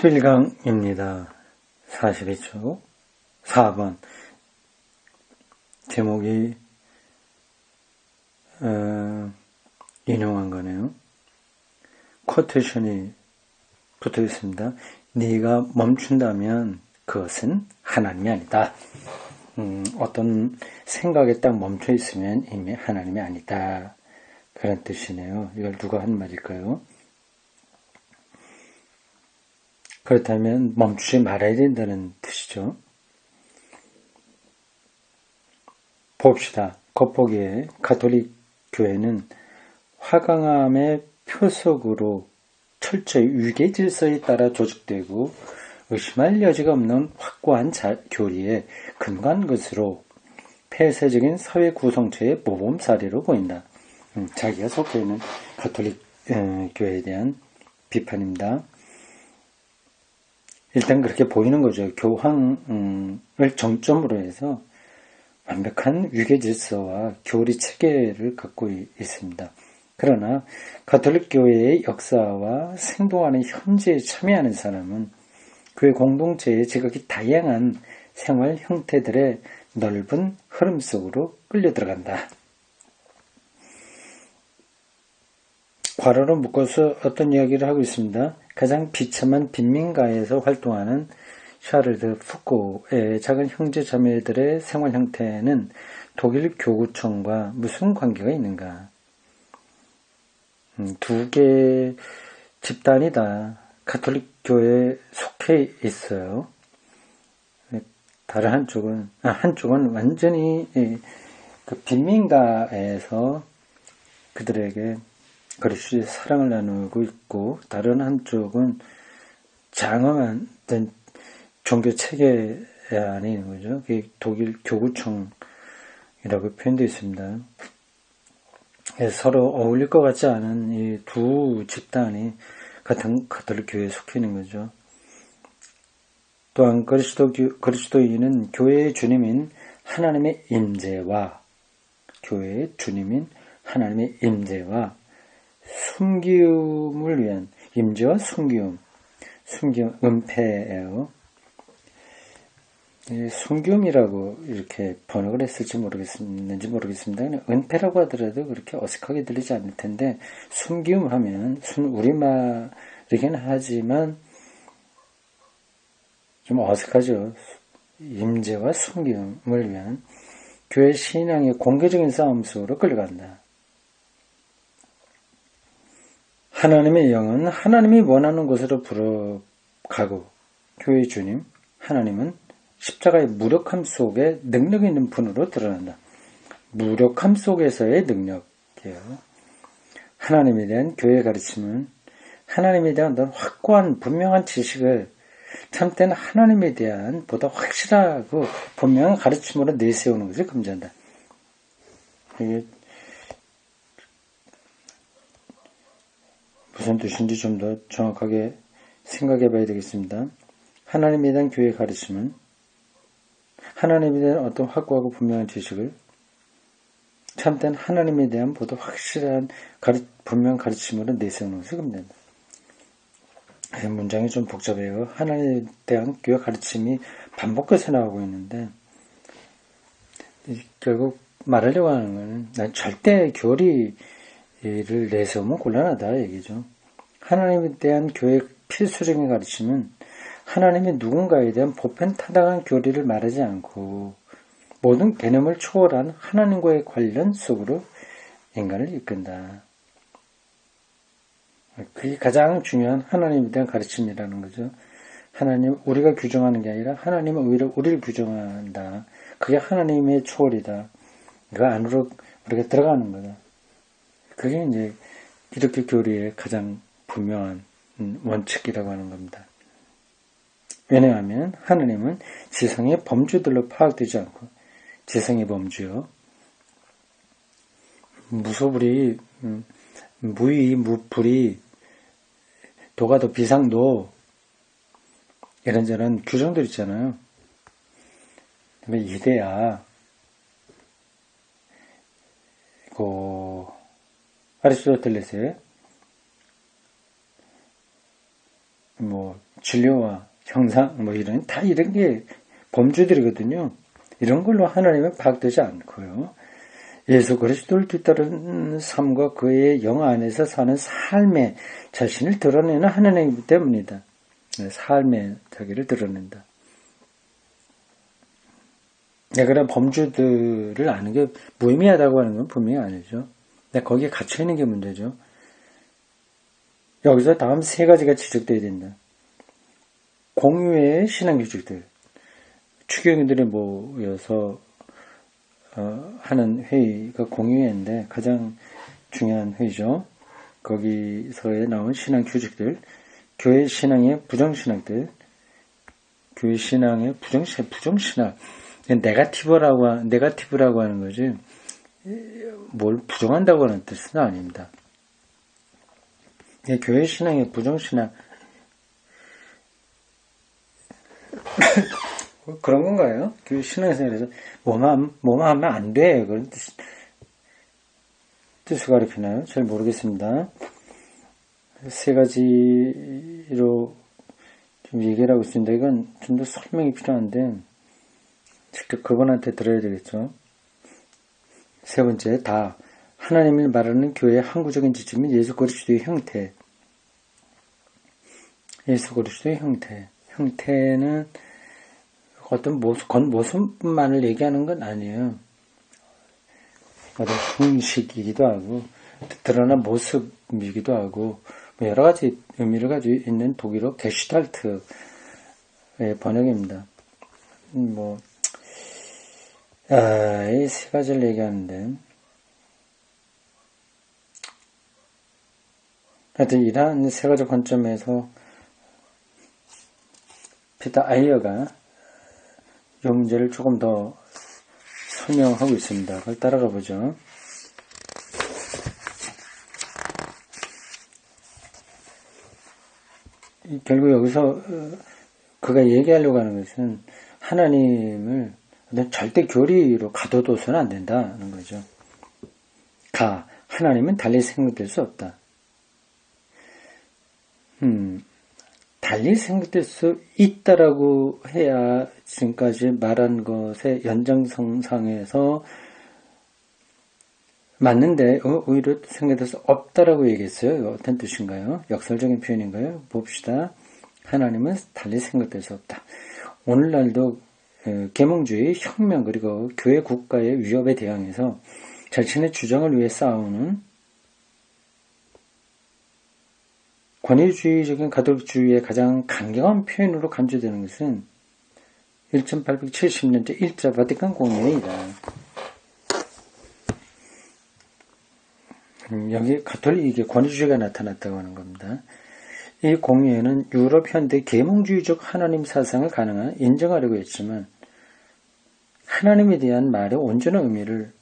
11강입니다. 42쪽 4번 제목이 인용한 거네요. 쿼테이션이 붙어 있습니다. 네가 멈춘다면 그것은 하나님이 아니다. 어떤 생각에 딱 멈춰 있으면 이미 하나님이 아니다. 그런 뜻이네요. 이걸 누가 한 말일까요? 그렇다면 멈추지 말아야 된다는 뜻이죠. 봅시다. 겉보기에 가톨릭 교회는 화강암의 표석으로 철저히 위계 질서에 따라 조직되고 의심할 여지가 없는 확고한 교리에 근거한 것으로 폐쇄적인 사회 구성체의 모범 사례로 보인다. 자기가 속해 있는 가톨릭 교회에 대한 비판입니다. 일단 그렇게 보이는 거죠. 교황을 정점으로 해서 완벽한 위계 질서와 교리 체계를 갖고 있습니다. 그러나 가톨릭 교회의 역사와 생동하는 현재에 참여하는 사람은 교회 공동체의 지극히 다양한 생활 형태들의 넓은 흐름 속으로 끌려 들어간다. 괄호로 묶어서 어떤 이야기를 하고 있습니다. 가장 비참한 빈민가에서 활동하는 샤를드 푸코의 작은 형제 자매들의 생활 형태는 독일 교구청과 무슨 관계가 있는가? 두 개의 집단이 다 가톨릭 교회에 속해 있어요. 다른 한쪽은 완전히 그 빈민가에서 그들에게 그리스도의 사랑을 나누고 있고, 다른 한쪽은 장엄한 종교 체계 안에 있는 거죠. 그게 독일 교구청이라고 표현되어 있습니다. 서로 어울릴 것 같지 않은 이 두 집단이 같은 가톨릭 교회에 속해 있는 거죠. 또한 그리스도인은 교회의 주님인 하나님의 임재와 교회의 주님인 하나님의 임재와 숨기움을 위한 임재와 숨기움, 은폐예요. 숨기움이라고 이렇게 번역을 했을지 모르겠는지 모르겠습니다. 그냥 은폐라고 하더라도 그렇게 어색하게 들리지 않을 텐데, 숨기움 하면 우리말이긴 하지만 좀 어색하죠. 임재와 숨기움을 위한 교회 신앙의 공개적인 싸움 속으로 끌려간다. 하나님의 영은 하나님이 원하는 곳으로 불어가고, 교회의 주님 하나님은 십자가의 무력함 속에 능력 있는 분으로 드러난다. 무력함 속에서의 능력이에요. 하나님에 대한 교회의 가르침은 하나님에 대한 어떤 확고한 분명한 지식을 참된 하나님에 대한 보다 확실하고 분명한 가르침으로 내세우는 것을 금지한다. 이게 무슨 뜻인지 좀 더 정확하게 생각해 봐야 되겠습니다. 하나님에 대한 교회의 가르침은 하나님에 대한 어떤 확고하고 분명한 지식을 참된 하나님에 대한 보다 확실한 분명한 가르침으로 내세우는 것을 금지한다. 문장이 좀 복잡해요. 하나님에 대한 교회 가르침이 반복해서 나오고 있는데, 결국 말하려고 하는 것은 난 절대 교리를 내세우면 곤란하다 얘기죠. 하나님에 대한 교회의 필수적인 가르침은 하나님이 누군가에 대한 보편 타당한 교리를 말하지 않고 모든 개념을 초월한 하나님과의 관련 속으로 인간을 이끈다. 그게 가장 중요한 하나님에 대한 가르침이라는 거죠. 하나님, 우리가 규정하는 게 아니라 하나님은 오히려 우리를 규정한다. 그게 하나님의 초월이다. 그 안으로 우리가 들어가는 거다. 그게 이제 기독교 교리의 가장 분명한 원칙이라고 하는 겁니다. 왜냐하면 하나님은 지성의 범주들로 파악되지 않고, 지성의 범주요, 무소불위, 무위, 무불위, 도가도, 비상도, 이런저런 규정들 있잖아요. 그다음에 이데아, 아리스토텔레스의 뭐 진료와 형상 다 이런 게 범주들이거든요. 이런 걸로 하나님은 파악되지 않고요. 예수 그리스도를 뒤따르는 삶과 그의 영화 안에서 사는 삶의 자신을 드러내는 하나님이기 때문이다. 삶의 자기를 드러낸다. 그런 범주들을 아는 게 무의미하다고 하는 건 분명히 아니죠. 근데 거기에 갇혀 있는 게 문제죠. 여기서 다음 세 가지가 지적돼야 된다. 공유의 신앙 규칙들. 추경인들이 모여서 하는 회의가 공유회인데 가장 중요한 회의죠. 거기서에 나온 신앙 규칙들, 교회 신앙의 부정신학들, 교회 신앙의 부정신학, 네가티브라고 하는 거지, 뭘 부정한다고 하는 뜻은 아닙니다. 교회 신앙의 부정신학, 그런 건가요? 교회 신앙생활에서 뭐만 하면 안 돼. 그런 뜻을 가리키나요? 잘 모르겠습니다. 세 가지로 좀 얘기를 하고 있습니다. 이건 좀 더 설명이 필요한데, 직접 그분한테 들어야 되겠죠. 세 번째, 다 하나님을 말하는 교회의 항구적인 지침은 예수 그리스도의 형태. 예수 그리스도의 형태. 형태는 어떤 모습만을 얘기하는 건 아니에요. 어떤 형식이기도 하고, 드러난 모습이기도 하고, 여러 가지 의미를 가지고 있는 독일어 게슈탈트의 번역입니다. 이 세 가지를 얘기하는데, 하여튼 이러한 세 가지 관점에서 피터 아이어가 이 문제를 조금 더 설명하고 있습니다. 그걸 따라가 보죠. 결국 여기서 그가 얘기하려고 하는 것은 하나님을 절대 교리로 가둬둬서는 안 된다는 거죠. 하나님은 달리 생각될 수 없다. 달리 생각될 수 있다라고 해야 지금까지 말한 것의 연장선상에서 맞는데 오히려 생각될 수 없다라고 얘기했어요. 이거 어떤 뜻인가요? 역설적인 표현인가요? 봅시다. 하나님은 달리 생각될 수 없다. 오늘날도 계몽주의, 혁명 그리고 교회 국가의 위협에 대항해서 자신의 주장을 위해 싸우는 권위주의적인 가톨릭주의의 가장 강경한 표현으로 간주되는 것은 1870년대 1차 바티칸 공회의다. 여기 가톨릭의 권위주의가 나타났다고 하는 겁니다. 이 공회에는 유럽 현대 계몽주의적 하나님 사상을 인정하려고 했지만 하나님에 대한 말의 온전한 의미를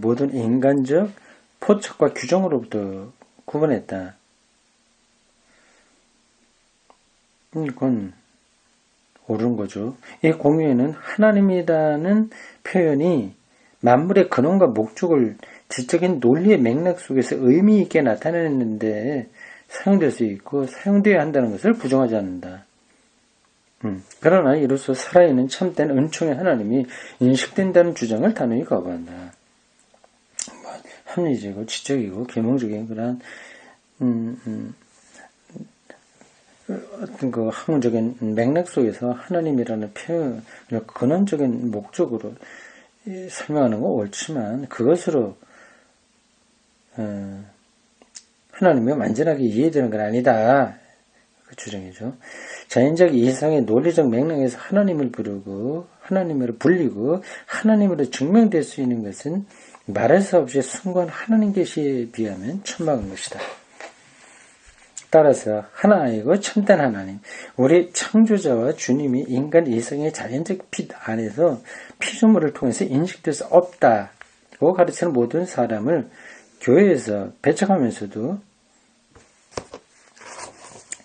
모든 인간적 포착과 규정으로부터 구분했다. 이건 옳은 거죠. 이 공유에는 하나님이라는 표현이 만물의 근원과 목적을 지적인 논리의 맥락 속에서 의미 있게 나타내는데 사용될 수 있고 사용되어야 한다는 것을 부정하지 않는다. 그러나 이로써 살아있는 참된 은총의 하나님이 인식된다는 주장을 단호히 거부한다. 합리적이고 지적이고 계몽적인 그런 어떤 그 학문적인 맥락 속에서 하나님이라는 표현을 근원적인 목적으로 설명하는 건 옳지만 그것으로 하나님이 완전하게 이해되는 건 아니다. 그 주장이죠. 자연적 이상의 논리적 맥락에서 하나님을 부르고 하나님으로 불리고 하나님으로 증명될 수 있는 것은 말할 수 없이 숭고한 하나님 계시에 비하면 천박한 것이다. 따라서 하나이고 참된 하나님, 우리 창조자와 주님이 인간 이성의 자연적 빛 안에서 피조물을 통해서 인식될 수 없다고 가르치는 모든 사람을 교회에서 배척하면서도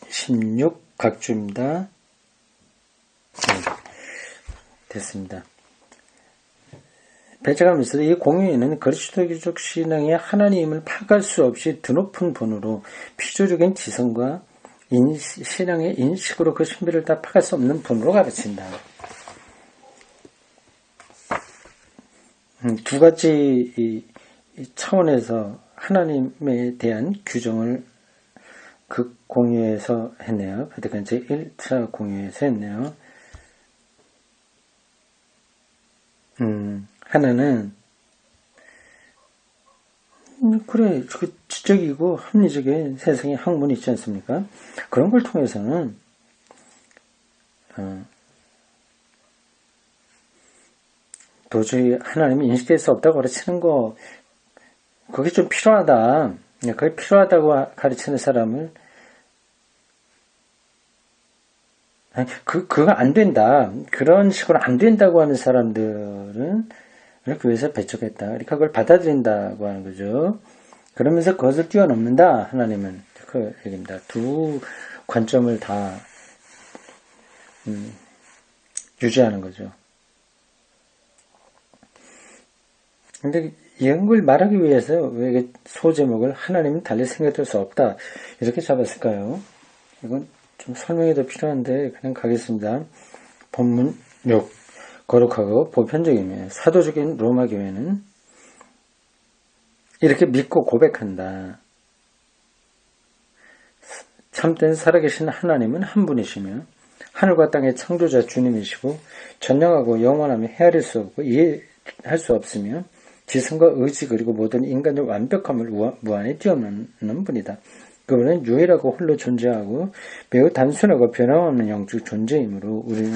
16각주입니다. 됐습니다. 배척하면서도 이 공유에는 그리스도교적 신앙의 하나님을 파악할 수 없이 드높은 분으로 피조적인 지성과 신앙의 인식으로 그 신비를 다 파갈 수 없는 분으로 가르친다. 두 가지 이 차원에서 하나님에 대한 규정을 그 공유에서 했네요. 베드간 제1차 공유에서 했네요. 하나는 그래 그 지적이고 합리적인 세상의 학문이 있지 않습니까? 그런 걸 통해서는 도저히 하나님이 인식될 수 없다고 가르치는 거 그게 좀 필요하다. 그게 필요하다고 가르치는 사람을 그거 안 된다. 그런 식으로 안 된다고 하는 사람들은 교회에서 배척했다. 그러니까 그걸 받아들인다고 하는 거죠. 그러면서 그것을 뛰어넘는다. 하나님은 그 얘기입니다. 두 관점을 다 유지하는 거죠. 근데 이런 걸 말하기 위해서 왜 소제목을 하나님은 달리 생각될 수 없다 이렇게 잡았을까요? 이건 좀 설명이 더 필요한데 그냥 가겠습니다. 본문 6 거룩하고 보편적이며 사도적인 로마 교회는 이렇게 믿고 고백한다. 참된 살아계신 하나님은 한 분이시며 하늘과 땅의 창조자 주님이시고 전능하고 영원하며 헤아릴 수 없고 이해할 수 없으며 지성과 의지 그리고 모든 인간의 완벽함을 무한에 뛰어넘는 분이다. 그분은 유일하고 홀로 존재하고 매우 단순하고 변함없는 영적 존재이므로 우리는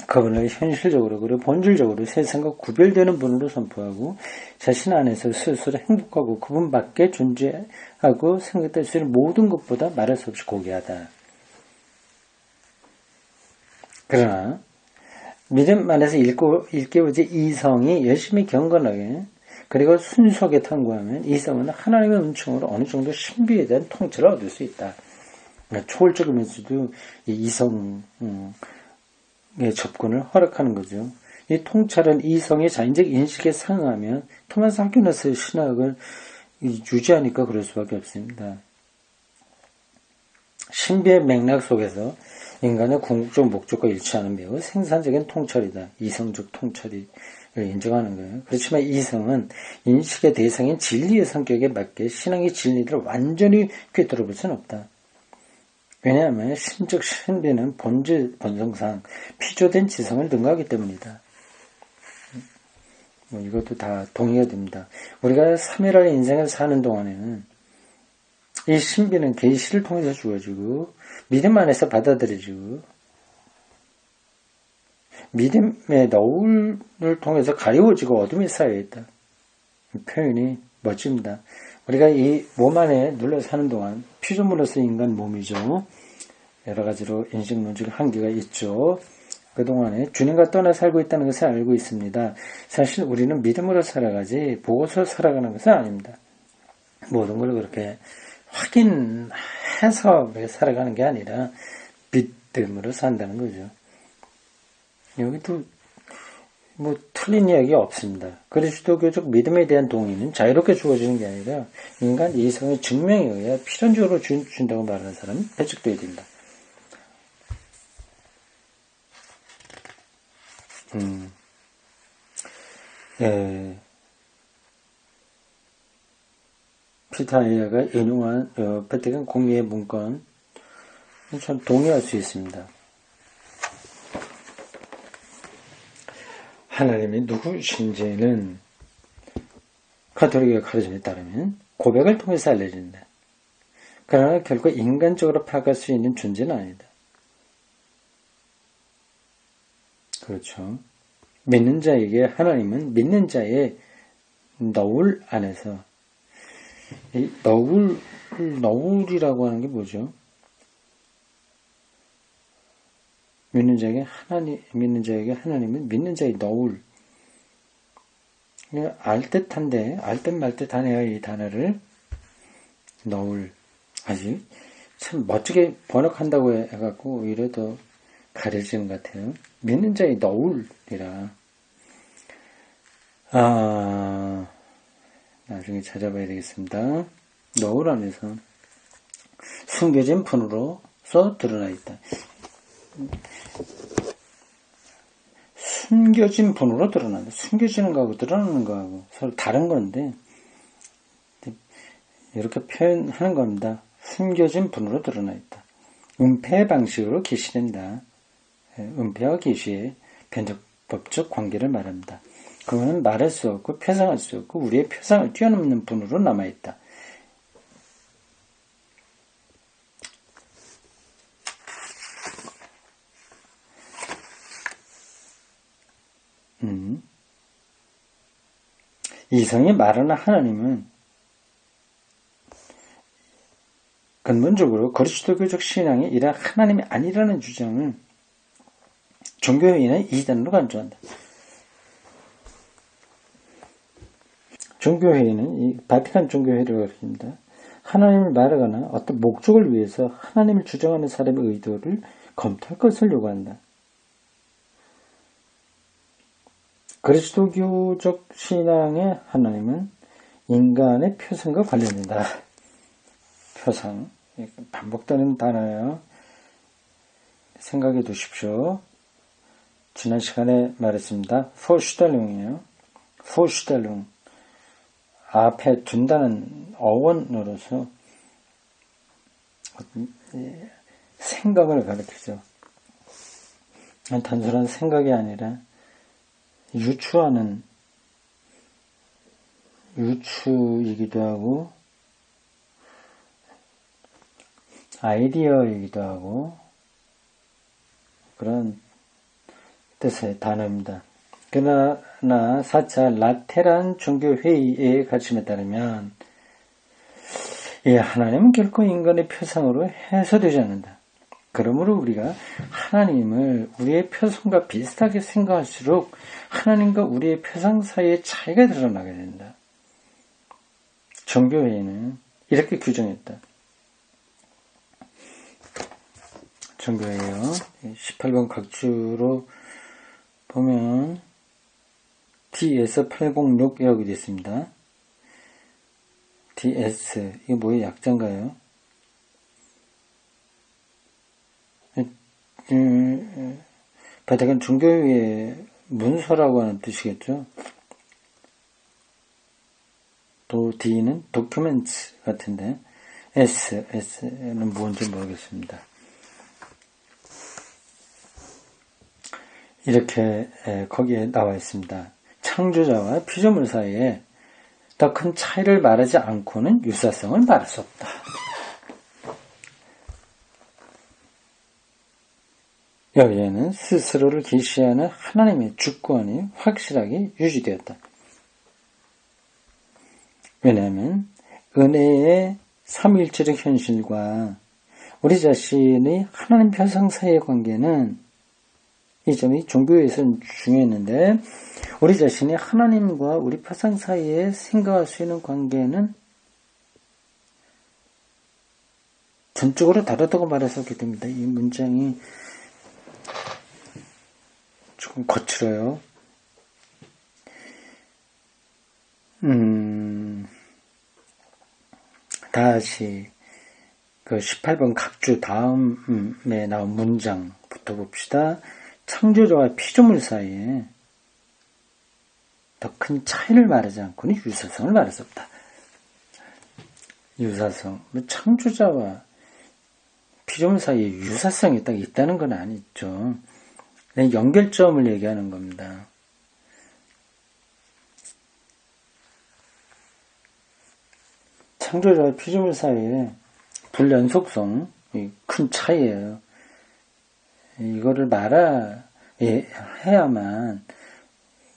그분을 현실적으로 그리고 본질적으로 세상과 구별되는 분으로 선포하고 자신 안에서 스스로 행복하고 그분밖에 존재하고 생각될 수 있는 모든 것보다 말할 수 없이 고귀하다. 그러나 믿음 안에서 일깨워진 이성이 열심히 경건하게 그리고 순수하게 탐구하면 이성은 하나님의 은총으로 어느 정도 신비에 대한 통찰을 얻을 수 있다. 초월적이면서도 이성의 접근을 허락하는 거죠. 이 통찰은 이성의 자인적 인식에 상응하면 토마스 아퀴나스의 신학을 유지하니까 그럴 수밖에 없습니다. 신비의 맥락 속에서 인간의 궁극적 목적과 일치하는 매우 생산적인 통찰이다. 이성적 통찰을 인정하는 거예요. 그렇지만 이성은 인식의 대상인 진리의 성격에 맞게 신앙의 진리를 완전히 꿰뚫어 볼 수는 없다. 왜냐하면 신적 신비는 본성상 피조된 지성을 능가하기 때문이다. 이것도 다 동의가 됩니다. 우리가 3일의 인생을 사는 동안에는 이 신비는 계시를 통해서 주어지고 믿음 안에서 받아들여지고 믿음의 너울을 통해서 가리워지고 어둠에 쌓여있다. 표현이 멋집니다. 우리가 이 몸 안에 눌러 사는 동안 피조물로서 인간 몸이죠. 여러 가지로 인식론적 한계가 있죠. 그동안에 주님과 떠나 살고 있다는 것을 알고 있습니다. 사실 우리는 믿음으로 살아가지 보고서 살아가는 것은 아닙니다. 모든 걸 그렇게 확인해서 살아가는 게 아니라 믿음으로 산다는 거죠. 여기도 틀린 이야기가 없습니다. 그리스도교적 믿음에 대한 동의는 자유롭게 주어지는 게 아니라 인간 이성의 증명에 의해 필연적으로 준다고 말하는 사람은 배척되어야 된다. 피타이아가 인용한 베테간 공의의 문건 참 동의할 수 있습니다. 하나님이 누구신지는 가톨릭의 가르침에 따르면 고백을 통해서 알려진다. 그러나 결국 인간적으로 파악할 수 있는 존재는 아니다. 그렇죠. 믿는 자에게 하나님은 믿는 자의 너울 안에서 이 너울이라고 하는 게 뭐죠? 믿는 자에게 하나님은 믿는 자의 너울. 알듯한데, 알듯 말듯하네요, 이 단어를. 너울. 아직 참 멋지게 번역한다고 해갖고, 오히려 더 가려지는 것 같아요. 믿는 자의 너울이라. 나중에 찾아봐야 되겠습니다. 너울 안에서. 숨겨진 분으로서 드러나 있다. 숨겨진 분으로 드러난다. 숨겨지는 거하고 드러나는 거하고 서로 다른 건데 이렇게 표현하는 겁니다. 숨겨진 분으로 드러나 있다. 은폐 방식으로 계시된다. 은폐와 계시의 변적법적 관계를 말합니다. 그거는 말할 수 없고 표상할 수 없고 우리의 표상을 뛰어넘는 분으로 남아있다. 이성이 말하는 하나님은 근본적으로 그리스도교적 신앙이 이런 하나님이 아니라는 주장을 종교회의는 이단으로 간주한다. 종교회의는 이 바티칸 종교회의를 가리킵니다. 하나님을 말하거나 어떤 목적을 위해서 하나님을 주장하는 사람의 의도를 검토할 것을 요구한다. 그리스도교적 신앙의 하나님은 인간의 표상과 관련된다. 표상, 반복되는 단어예요. 생각해 두십시오. 지난 시간에 말했습니다. 포슈달룽이에요. 포슈달룽. 앞에 둔다는 어원으로서 생각을 가리키죠. 단순한 생각이 아니라 유추이기도 하고 아이디어이기도 하고 그런 뜻의 단어입니다. 그러나 4차 라테란 종교회의의 가르침에 따르면 이 하나님은 결코 인간의 표상으로 해소되지 않는다. 그러므로 우리가 하나님을 우리의 표상과 비슷하게 생각할수록 하나님과 우리의 표상 사이의 차이가 드러나게 된다. 종교회의는 이렇게 규정했다. 종교회의요. 18번 각주로 보면 DS806이라고 되어 있습니다. DS, 이게 뭐의 약자인가요? 바티칸 종교회의 문서라고 하는 뜻이겠죠. 또 D는 도큐멘트 같은데 S는 뭔지 모르겠습니다. 이렇게 거기에 나와 있습니다. 창조자와 피조물 사이에 더 큰 차이를 말하지 않고는 유사성을 말할 수 없다. 여기에는 스스로를 계시하는 하나님의 주권이 확실하게 유지되었다. 왜냐하면 은혜의 삼위일체적 현실과 우리 자신의 하나님 표상 사이의 관계는 이 점이 종교에서는 중요했는데 우리 자신이 하나님과 우리 표상 사이에 생각할 수 있는 관계는 전적으로 다르다고 말했었기 때문에 이 문장이 조금 거칠어요. 다시 그 18번 각주 다음에 나온 문장부터 봅시다. 창조자와 피조물 사이에 더 큰 차이를 말하지 않고는 유사성을 말할 수 없다. 유사성, 창조자와 피조물 사이에 유사성이 딱 있다는 건 아니죠. 연결점을 얘기하는 겁니다. 창조자와 피조물 사이에 불연속성, 큰 차이예요. 이거를 해야만,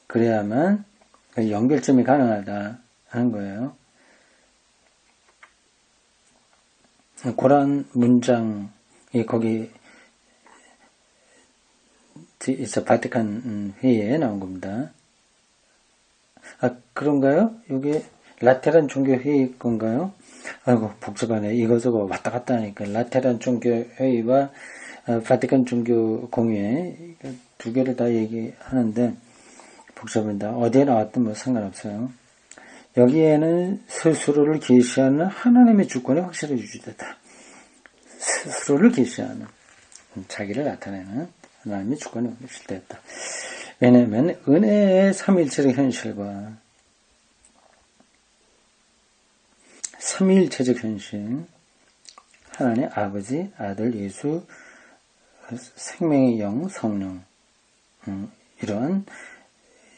그래야만 연결점이 가능하다 하는 거예요. 그런 문장이 거기 바티칸 회의에 나온 겁니다. 아, 그런가요? 이게 라테란 종교 회의 건가요? 아이고, 복잡하네. 이거저거 왔다 갔다 하니까. 라테란 종교 회의와 바티칸 종교 공회, 두 개를 다 얘기하는데, 복잡합니다. 어디에 나왔든 뭐 상관없어요. 여기에는 스스로를 계시하는 하나님의 주권이 확실히 유지되다. 스스로를 계시하는, 자기를 나타내는 하나님의 주권이 없을 때였다. 왜냐하면 은혜의 삼위일체적 현실과 삼위일체적 현실, 하나님 아버지, 아들, 예수, 생명의 영, 성령, 이런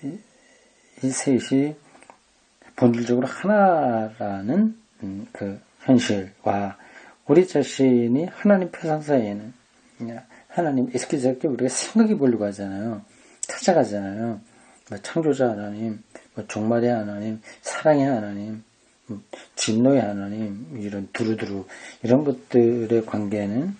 이 셋이 본질적으로 하나라는 그 현실과 우리 자신이 하나님 표상 사이에는 하나님 이렇게 우리가 생각해 보려고 하잖아요. 찾아가잖아요. 뭐 창조자 하나님, 뭐 종말의 하나님, 사랑의 하나님, 진노의 하나님, 이런 두루두루 이런 것들의 관계는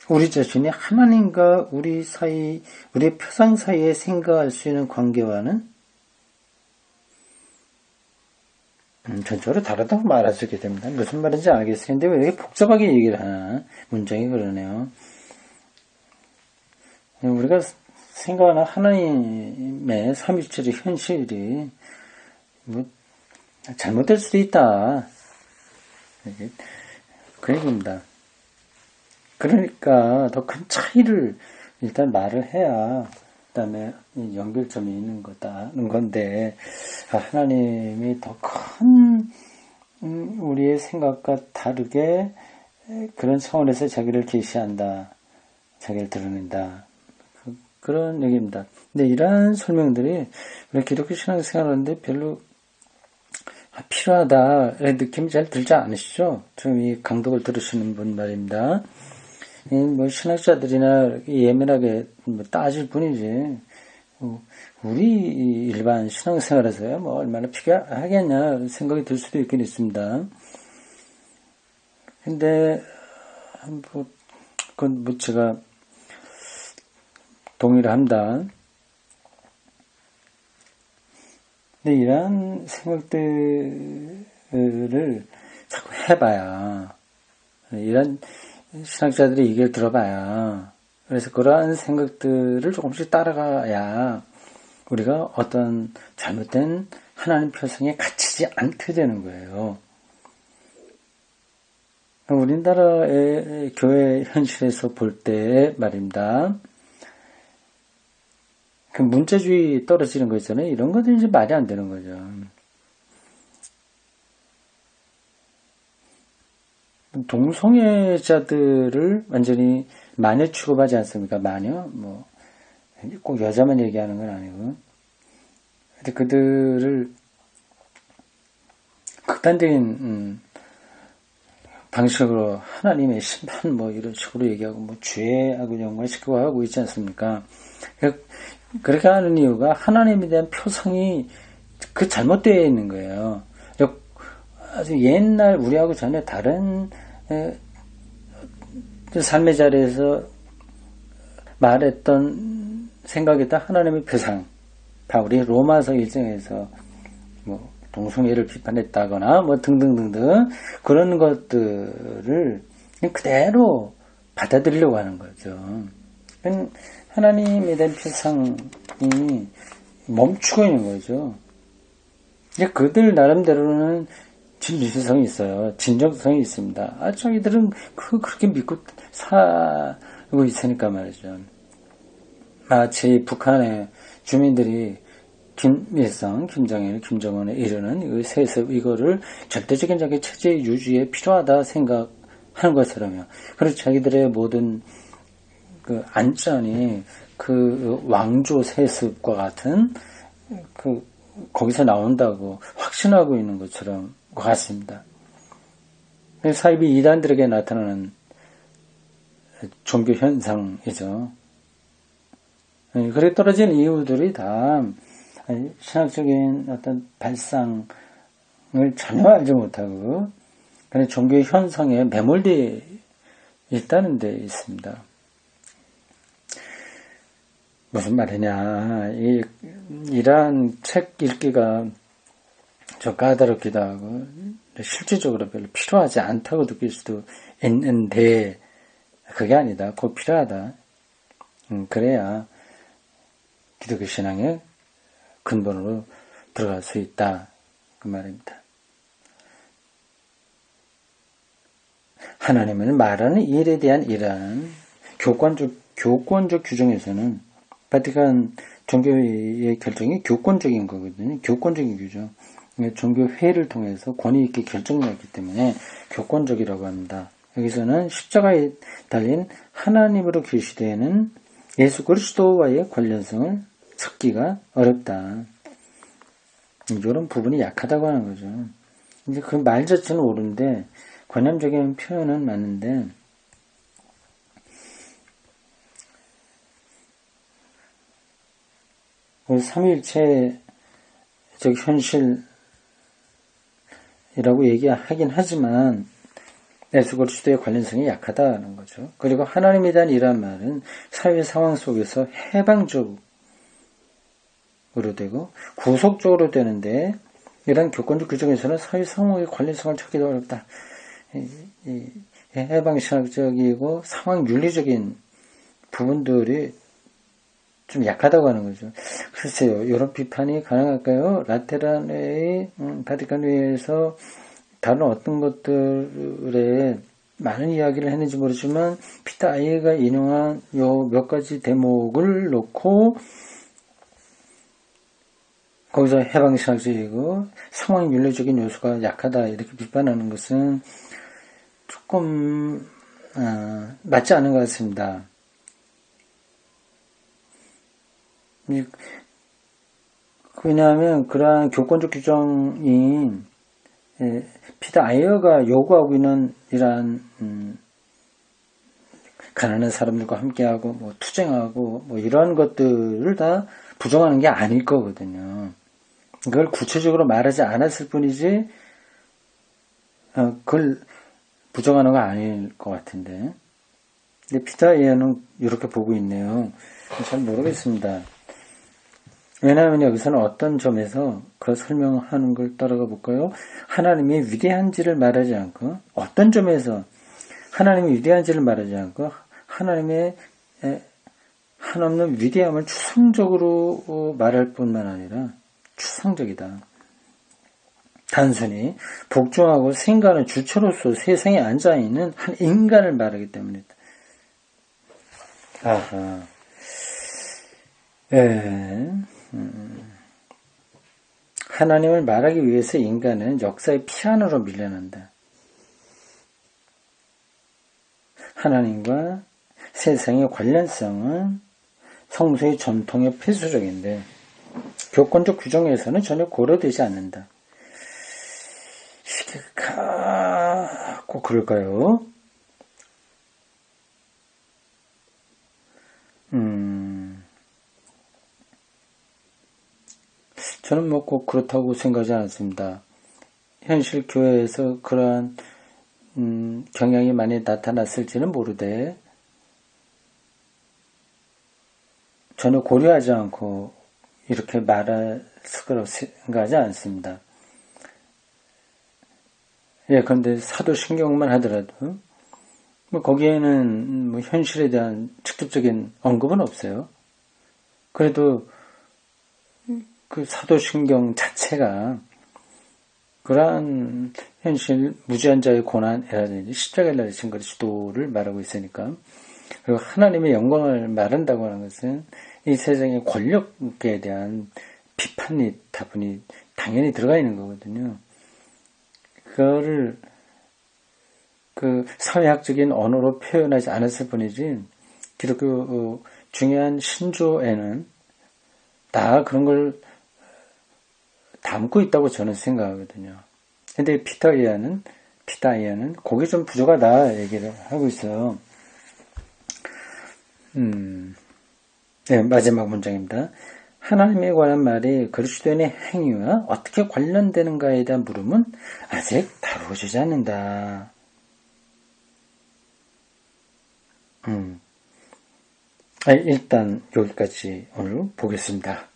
우리 자신이 하나님과 우리 사이, 우리의 표상 사이에 생각할 수 있는 관계와는 전적으로 다르다고 말할 수 있게 됩니다. 무슨 말인지 알겠어요. 근데 왜 이렇게 복잡하게 얘기를 하나? 문장이 그러네요. 우리가 생각하는 하나님의 삼위일체의 현실이 뭐 잘못될 수도 있다. 그 얘기입니다. 그러니까 더 큰 차이를 일단 말을 해야 그 다음에 연결점이 있는 거다는 건데, 하나님이 더 큰 우리의 생각과 다르게 그런 차원에서 자기를 계시한다, 자기를 드러낸다, 그런 얘기입니다. 근데 이러한 설명들이 우리 기독교 신앙생활하는데 별로 필요하다의 느낌이 잘 들지 않으시죠? 지금 이 강독을 들으시는 분 말입니다. 뭐 신학자들이나 예민하게 따질 뿐이지, 우리 일반 신앙생활에서야 뭐 얼마나 필요하겠냐 생각이 들 수도 있긴 있습니다. 근데 그건 뭐 제가 동의를 합니다. 근데 이러한 생각들을 자꾸 해봐야, 이런 신학자들의 얘기를 들어봐야, 그래서 그러한 생각들을 조금씩 따라가야 우리가 어떤 잘못된 하나님 표성에 갇히지 않게 되는 거예요. 우리나라의 교회 현실에서 볼 때 말입니다. 그 문자주의 떨어지는 거 있잖아요. 이런 것들이 이제 말이 안 되는 거죠. 동성애자들을 완전히 마녀 취급하지 않습니까? 마녀? 뭐, 꼭 여자만 얘기하는 건 아니고. 근데 그들을 극단적인, 방식으로 하나님의 심판 뭐 이런 식으로 얘기하고 뭐 죄하고 연관시키고 하고 있지 않습니까? 그렇게 하는 이유가 하나님에 대한 표상이 그 잘못되어 있는 거예요. 아주 옛날 우리하고 전혀 다른 삶의 자리에서 말했던 생각했던 하나님의 표상, 바울이 로마서 1장에서 뭐 동성애를 비판했다거나 뭐 등등등등 그런 것들을 그대로 받아들이려고 하는 거죠. 하나님에 대한 표상이 멈추고 있는 거죠. 이제 그들 나름대로는 진실성이 있어요. 진정성이 있습니다. 저희들은 그렇게 믿고 살고 있으니까 말이죠. 마치 북한의 주민들이 김일성, 김정일, 김정은에 이르는 세습 이거를 절대적인 자기 체제 유지에 필요하다 생각하는 것처럼요. 그래서 자기들의 모든 그 안전이 그 왕조 세습과 같은 거기서 나온다고 확신하고 있는 것처럼 같습니다. 사이비 이단들에게 나타나는 종교 현상이죠. 그래 떨어진 이유들이 다 신학적인 어떤 발상을 전혀 알지 못하고 그런 종교 현상에 매몰되어 있다는 데 있습니다. 무슨 말이냐, 이러한 책 읽기가 좀 까다롭기도 하고 실질적으로 별로 필요하지 않다고 느낄 수도 있는데 그게 아니다. 꼭 필요하다. 그래야 기독교 신앙의 근본으로 들어갈 수 있다. 그 말입니다. 하나님은 말하는 일에 대한 이러한 교권적 규정에서는 바티칸 종교의 결정이 교권적인 거거든요. 교권적인 규정. 종교회의를 통해서 권위 있게 결정되었기 때문에 교권적이라고 합니다. 여기서는 십자가에 달린 하나님으로 계시되는 예수 그리스도와의 관련성을 찾기가 어렵다. 이런 부분이 약하다고 하는 거죠. 이제 그 말 자체는 옳은데 관념적인 표현은 맞는데 삼위일체적 현실이라고 얘기하긴 하지만 예수 그리스도의 관련성이 약하다는 거죠. 그리고 하나님에 대한 이란 말은 사회 상황 속에서 해방적으로 되고 구속적으로 되는데 이런 교권적 규정에서는 사회 상황의 관련성을 찾기도 어렵다. 해방신학적이고 상황 윤리적인 부분들이 좀 약하다고 하는 거죠. 글쎄요, 이런 비판이 가능할까요? 라테란의 바티칸 회의에서 다른 어떤 것들에 많은 이야기를 했는지 모르지만 피터 아이가 인용한 요 몇 가지 대목을 놓고 거기서 해방신학적이고 상황 윤리적인 요소가 약하다 이렇게 비판하는 것은 조금 맞지 않은 것 같습니다. 왜냐하면 그러한 교권적 규정이 피터 아이어가 요구하고 있는 이러한 가난한 사람들과 함께하고 뭐 투쟁하고 뭐 이러한 것들을 다 부정하는 게 아닐 거거든요. 그걸 구체적으로 말하지 않았을 뿐이지 그걸 부정하는 거 아닐 것 같은데. 근데 피터 아이어는 이렇게 보고 있네요. 잘 모르겠습니다. 왜냐하면 여기서는 어떤 점에서 그 설명하는 걸 따라가 볼까요? 하나님의 위대한지를 말하지 않고 어떤 점에서 하나님의 위대한지를 말하지 않고 하나님의 한없는 위대함을 추상적으로 말할 뿐만 아니라 추상적이다. 단순히 복종하고 생각하는 주체로서 세상에 앉아있는 한 인간을 말하기 때문이다. 아하. 하나님을 말하기 위해서 인간은 역사의 피안으로 밀려난다. 하나님과 세상의 관련성은 성서의 전통의 필수적인데 교권적 규정에서는 전혀 고려되지 않는다. 이게 꼭 그럴까요? 저는 뭐 꼭 그렇다고 생각하지 않습니다. 현실 교회에서 그러한 경향이 많이 나타났을지는 모르되 전혀 고려하지 않고 이렇게 말할 거라고 생각하지 않습니다. 그런데 사도신경만 하더라도 뭐 거기에는 뭐 현실에 대한 직접적인 언급은 없어요. 그래도 그 사도신경 자체가 그러한 현실 무지한 자의 고난이라든지 십자가에 달리신 그리스도를 말하고 있으니까, 그리고 하나님의 영광을 말한다고 하는 것은 이 세상의 권력에 대한 비판이 다분히 당연히 들어가 있는 거거든요. 그거를 그 사회학적인 언어로 표현하지 않았을 뿐이지 기독교 중요한 신조에는 다 그런 걸 담고 있다고 저는 생각하거든요. 근데 피터 아이어는 그게 좀 부족하다 얘기를 하고 있어요. 네, 마지막 문장입니다. 하나님에 관한 말이 그리스도인의 행위와 어떻게 관련되는가에 대한 물음은 아직 다루어지지 않는다. 일단 여기까지 오늘 보겠습니다.